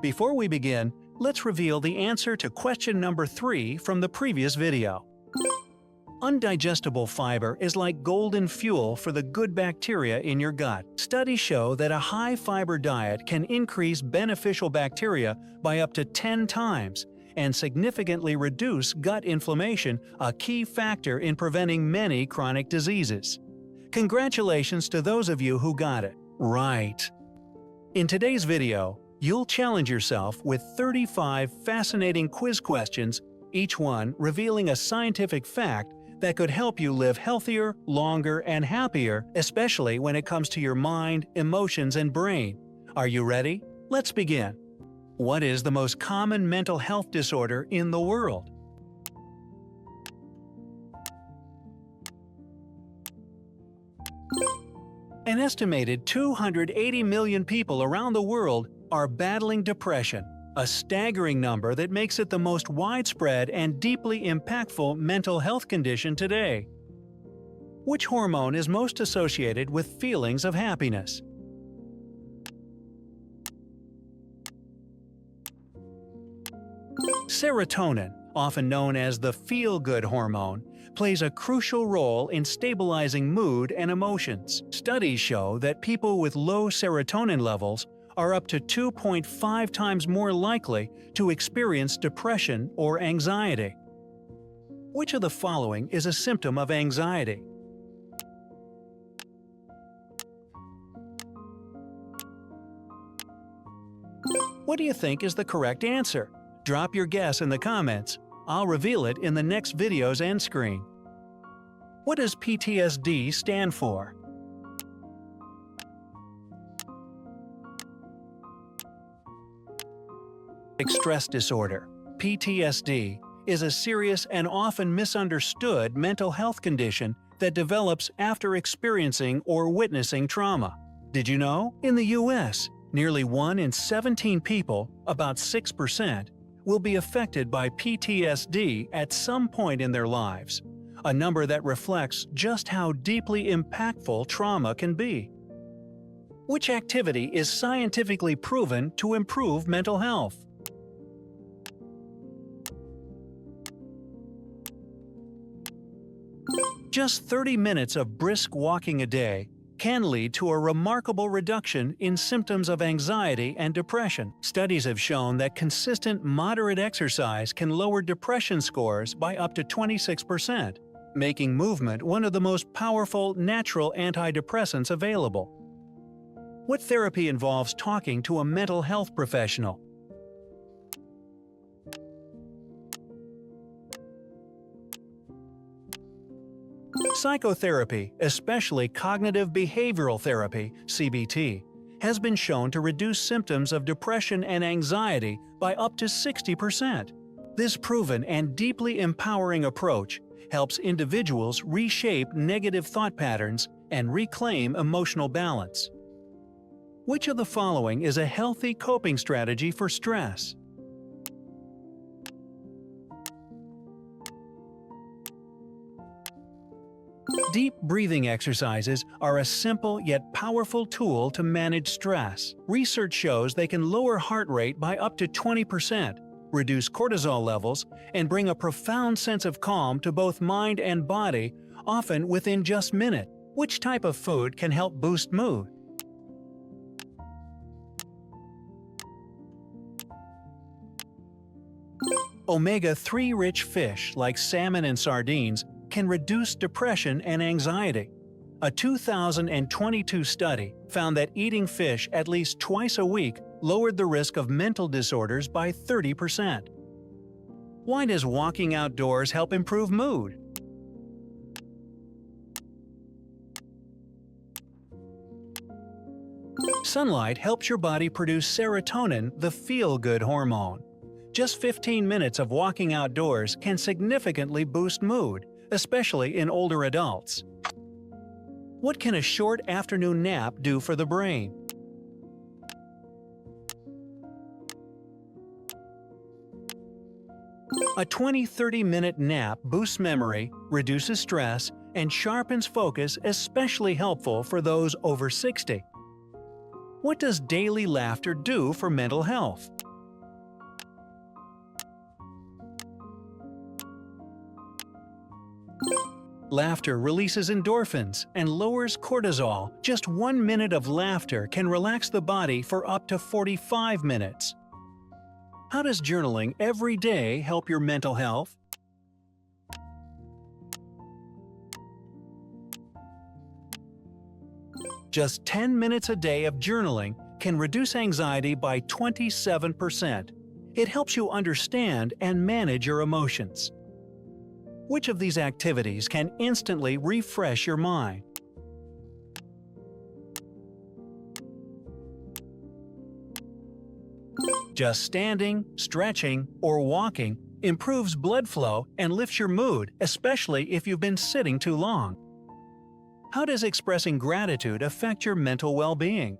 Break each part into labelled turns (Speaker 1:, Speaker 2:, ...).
Speaker 1: Before we begin, let's reveal the answer to question number 3 from the previous video. Undigestible fiber is like golden fuel for the good bacteria in your gut. Studies show that a high-fiber diet can increase beneficial bacteria by up to 10 times and significantly reduce gut inflammation, a key factor in preventing many chronic diseases. Congratulations to those of you who got it right. In today's video, you'll challenge yourself with 35 fascinating quiz questions, each one revealing a scientific fact that could help you live healthier, longer, and happier, especially when it comes to your mind, emotions, and brain. Are you ready? Let's begin. What is the most common mental health disorder in the world? An estimated 280 million people around the world are battling depression, a staggering number that makes it the most widespread and deeply impactful mental health condition today. Which hormone is most associated with feelings of happiness? Serotonin, often known as the feel-good hormone, plays a crucial role in stabilizing mood and emotions. Studies show that people with low serotonin levels are up to 2.5 times more likely to experience depression or anxiety. Which of the following is a symptom of anxiety? What do you think is the correct answer? Drop your guess in the comments. I'll reveal it in the next video's end screen. What does PTSD stand for? Stress disorder, PTSD, is a serious and often misunderstood mental health condition that develops after experiencing or witnessing trauma. Did you know? In the US, nearly 1 in 17 people, about 6%, will be affected by PTSD at some point in their lives, a number that reflects just how deeply impactful trauma can be. Which activity is scientifically proven to improve mental health? Just 30 minutes of brisk walking a day can lead to a remarkable reduction in symptoms of anxiety and depression. Studies have shown that consistent moderate exercise can lower depression scores by up to 26%, making movement one of the most powerful natural antidepressants available. What therapy involves talking to a mental health professional? Psychotherapy, especially cognitive behavioral therapy (CBT), has been shown to reduce symptoms of depression and anxiety by up to 60%. This proven and deeply empowering approach helps individuals reshape negative thought patterns and reclaim emotional balance. Which of the following is a healthy coping strategy for stress? Deep breathing exercises are a simple yet powerful tool to manage stress. Research shows they can lower heart rate by up to 20%, reduce cortisol levels, and bring a profound sense of calm to both mind and body, often within just minutes. Which type of food can help boost mood? Omega-3 rich fish like salmon and sardines can reduce depression and anxiety. A 2022 study found that eating fish at least twice a week lowered the risk of mental disorders by 30%. Why does walking outdoors help improve mood? Sunlight helps your body produce serotonin, the feel-good hormone. Just 15 minutes of walking outdoors can significantly boost mood, especially in older adults. What can a short afternoon nap do for the brain? A 20-30-minute nap boosts memory, reduces stress, and sharpens focus, especially helpful for those over 60. What does daily laughter do for mental health? Laughter releases endorphins and lowers cortisol. Just 1 minute of laughter can relax the body for up to 45 minutes. How does journaling every day help your mental health? Just 10 minutes a day of journaling can reduce anxiety by 27%. It helps you understand and manage your emotions. Which of these activities can instantly refresh your mind? Just standing, stretching, or walking improves blood flow and lifts your mood, especially if you've been sitting too long. How does expressing gratitude affect your mental well-being?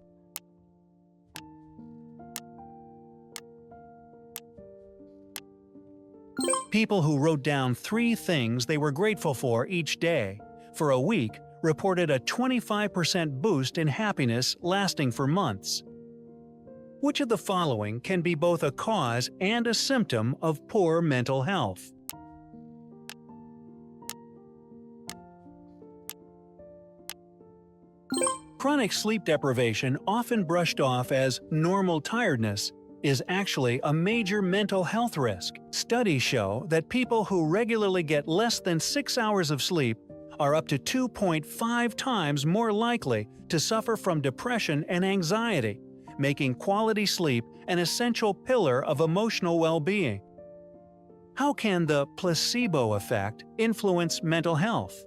Speaker 1: People who wrote down 3 things they were grateful for each day for a week reported a 25% boost in happiness lasting for months. Which of the following can be both a cause and a symptom of poor mental health? Chronic sleep deprivation, often brushed off as normal tiredness, is actually a major mental health risk. Studies show that people who regularly get less than 6 hours of sleep are up to 2.5 times more likely to suffer from depression and anxiety, making quality sleep an essential pillar of emotional well-being. How can the placebo effect influence mental health?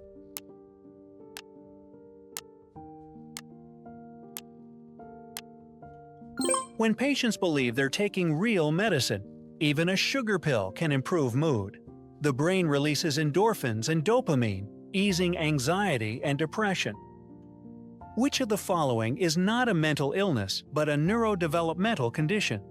Speaker 1: When patients believe they're taking real medicine, even a sugar pill can improve mood. The brain releases endorphins and dopamine, easing anxiety and depression. Which of the following is not a mental illness but a neurodevelopmental condition?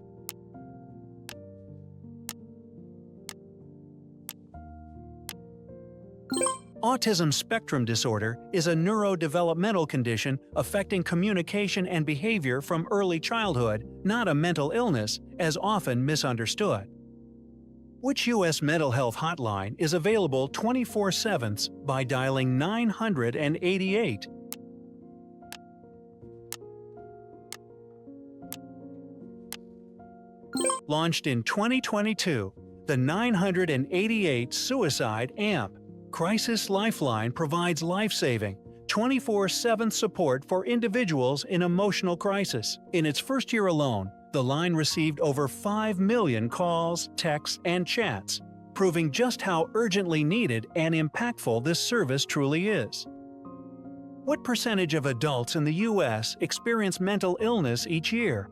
Speaker 1: Autism spectrum disorder is a neurodevelopmental condition affecting communication and behavior from early childhood, not a mental illness, as often misunderstood. Which U.S. mental health hotline is available 24/7 by dialing 988? Launched in 2022, the 988 Suicide AMP Crisis Lifeline provides life-saving, 24/7 support for individuals in emotional crisis. In its first year alone, the line received over 5 million calls, texts, and chats, proving just how urgently needed and impactful this service truly is. What percentage of adults in the U.S. experience mental illness each year?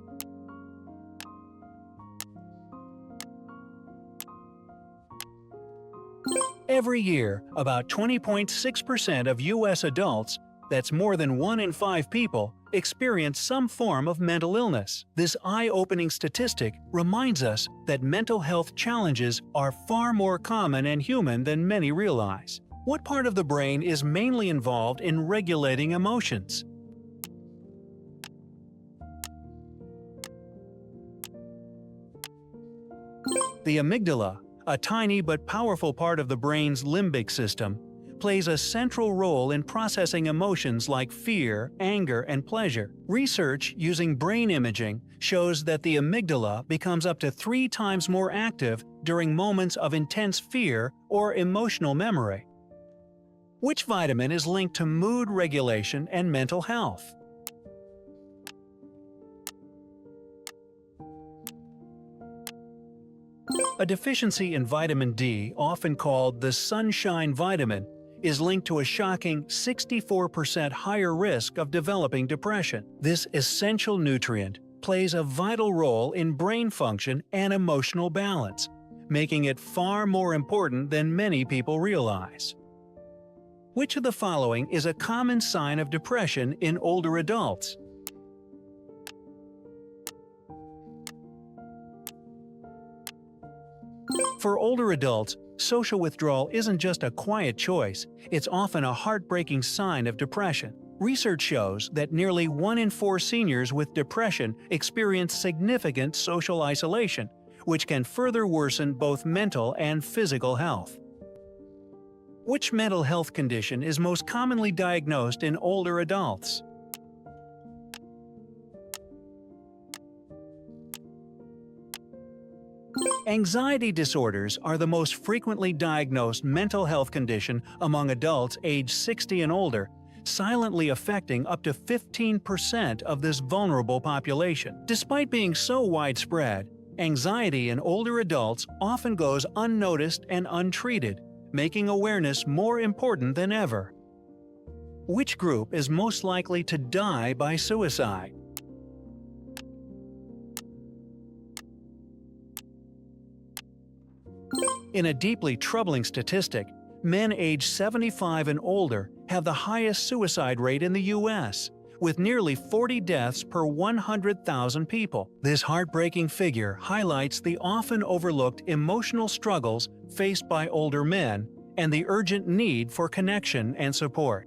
Speaker 1: Every year, about 20.6% of U.S. adults, that's more than 1 in 5 people, experience some form of mental illness. This eye-opening statistic reminds us that mental health challenges are far more common and human than many realize. What part of the brain is mainly involved in regulating emotions? The amygdala, a tiny but powerful part of the brain's limbic system, plays a central role in processing emotions like fear, anger, and pleasure. Research using brain imaging shows that the amygdala becomes up to 3 times more active during moments of intense fear or emotional memory. Which vitamin is linked to mood regulation and mental health? A deficiency in vitamin D, often called the sunshine vitamin, is linked to a shocking 64% higher risk of developing depression. This essential nutrient plays a vital role in brain function and emotional balance, making it far more important than many people realize. Which of the following is a common sign of depression in older adults? For older adults, social withdrawal isn't just a quiet choice, it's often a heartbreaking sign of depression. Research shows that nearly 1 in 4 seniors with depression experience significant social isolation, which can further worsen both mental and physical health. Which mental health condition is most commonly diagnosed in older adults? Anxiety disorders are the most frequently diagnosed mental health condition among adults aged 60 and older, silently affecting up to 15% of this vulnerable population. Despite being so widespread, anxiety in older adults often goes unnoticed and untreated, making awareness more important than ever. Which group is most likely to die by suicide? In a deeply troubling statistic, men aged 75 and older have the highest suicide rate in the U.S., with nearly 40 deaths per 100,000 people. This heartbreaking figure highlights the often overlooked emotional struggles faced by older men and the urgent need for connection and support.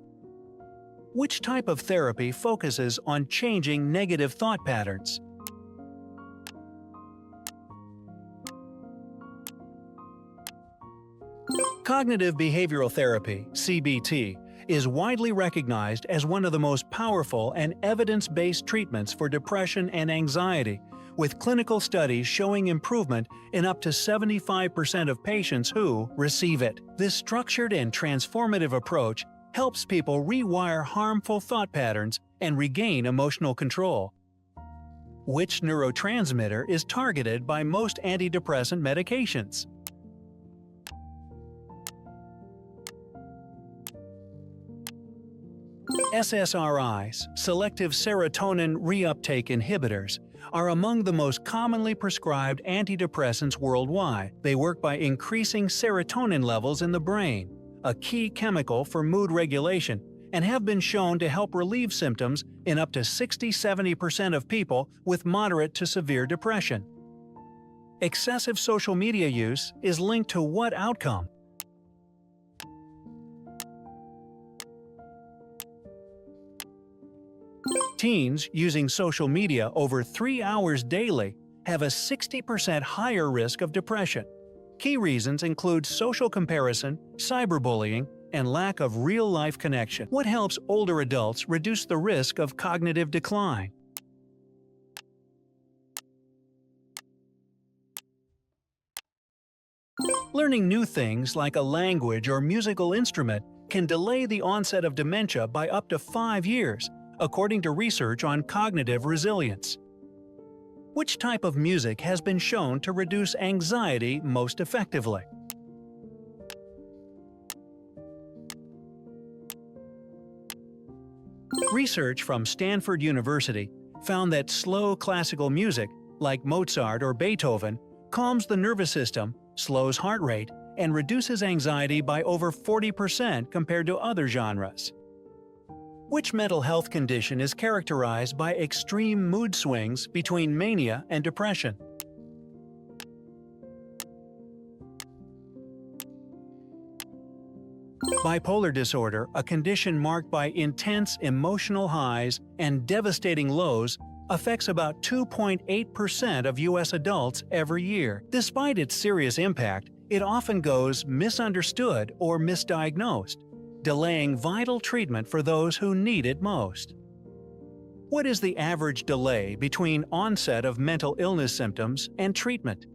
Speaker 1: Which type of therapy focuses on changing negative thought patterns? Cognitive behavioral therapy, CBT, is widely recognized as one of the most powerful and evidence-based treatments for depression and anxiety, with clinical studies showing improvement in up to 75% of patients who receive it. This structured and transformative approach helps people rewire harmful thought patterns and regain emotional control. Which neurotransmitter is targeted by most antidepressant medications? SSRIs, selective serotonin reuptake inhibitors, are among the most commonly prescribed antidepressants worldwide. They work by increasing serotonin levels in the brain, a key chemical for mood regulation, and have been shown to help relieve symptoms in up to 60–70% of people with moderate to severe depression. Excessive social media use is linked to what outcome? Teens using social media over 3 hours daily have a 60% higher risk of depression. Key reasons include social comparison, cyberbullying, and lack of real-life connection. What helps older adults reduce the risk of cognitive decline? Learning new things like a language or musical instrument can delay the onset of dementia by up to 5 years, according to research on cognitive resilience. Which type of music has been shown to reduce anxiety most effectively? Research from Stanford University found that slow classical music, like Mozart or Beethoven, calms the nervous system, slows heart rate, and reduces anxiety by over 40% compared to other genres. Which mental health condition is characterized by extreme mood swings between mania and depression? Bipolar disorder, a condition marked by intense emotional highs and devastating lows, affects about 2.8% of U.S. adults every year. Despite its serious impact, it often goes misunderstood or misdiagnosed, delaying vital treatment for those who need it most. What is the average delay between onset of mental illness symptoms and treatment?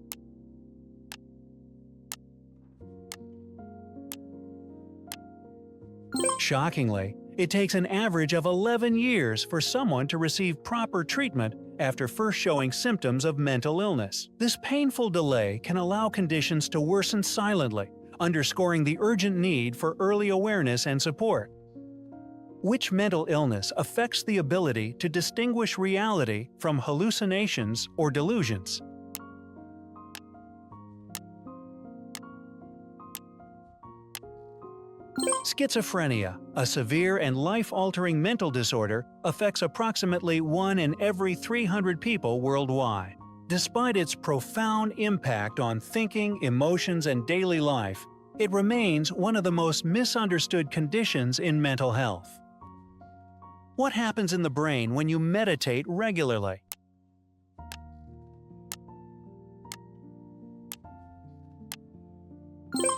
Speaker 1: Shockingly, it takes an average of 11 years for someone to receive proper treatment after first showing symptoms of mental illness. This painful delay can allow conditions to worsen silently, underscoring the urgent need for early awareness and support. Which mental illness affects the ability to distinguish reality from hallucinations or delusions? Schizophrenia, a severe and life-altering mental disorder, affects approximately 1 in every 300 people worldwide. Despite its profound impact on thinking, emotions, and daily life, it remains one of the most misunderstood conditions in mental health. What happens in the brain when you meditate regularly?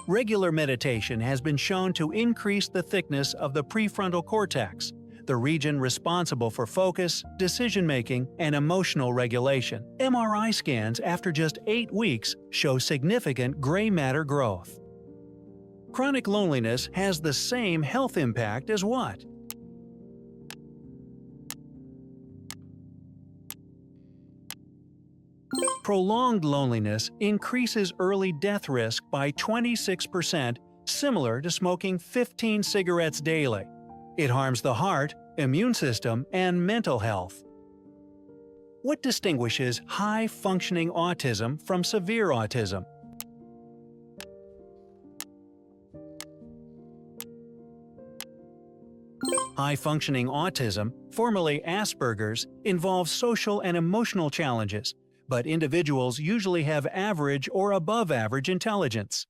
Speaker 1: Regular meditation has been shown to increase the thickness of the prefrontal cortex, the region responsible for focus, decision-making, and emotional regulation. MRI scans after just 8 weeks show significant gray matter growth. Chronic loneliness has the same health impact as what? Prolonged loneliness increases early death risk by 26%, similar to smoking 15 cigarettes daily. It harms the heart, immune system, and mental health. What distinguishes high-functioning autism from severe autism? High-functioning autism, formerly Asperger's, involves social and emotional challenges, but individuals usually have average or above-average intelligence.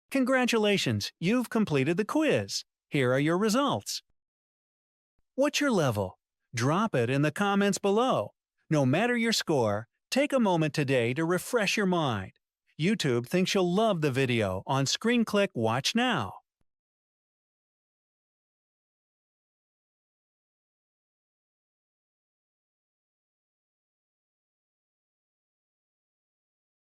Speaker 1: Congratulations, you've completed the quiz. Here are your results. What's your level? Drop it in the comments below. No matter your score, take a moment today to refresh your mind. YouTube thinks you'll love the video on Screen Click Watch Now.